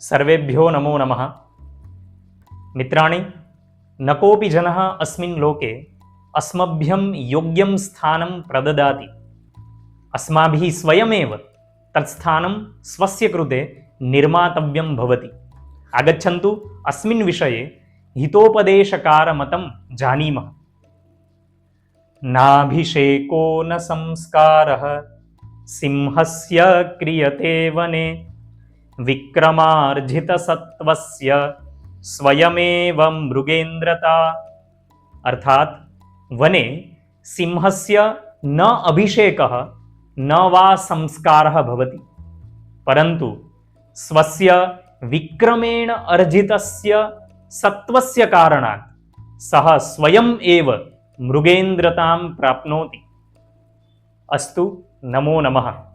सर्वेभ्यो नमो नमः। मित्राणि, न कोऽपि जनः अस्मिन् लोके अस्मभ्यं योग्यं स्थानं प्रददाति। अस्माभिः स्वयमेव तत्स्थानं स्वस्य कृते निर्मातव्यं भवति। आगच्छन्तु अस्मिन् विषये हितोपदेशकारमतं जानीमः। नाभिषेको न संस्कारः सिंहस्य क्रियते वने विक्रमार्जितसत्त्वस्य स्वयमेव मृगेन्द्रता। अर्थात वने सिंहस्य न अभिषेकः न वा संस्कारः भवति, परन्तु स्वस्य विक्रमेण अर्जितस्य सत्त्वस्य कारणात् सः स्वयम् एव मृगेन्द्रतां प्राप्नोति। अस्तु, नमो नमः।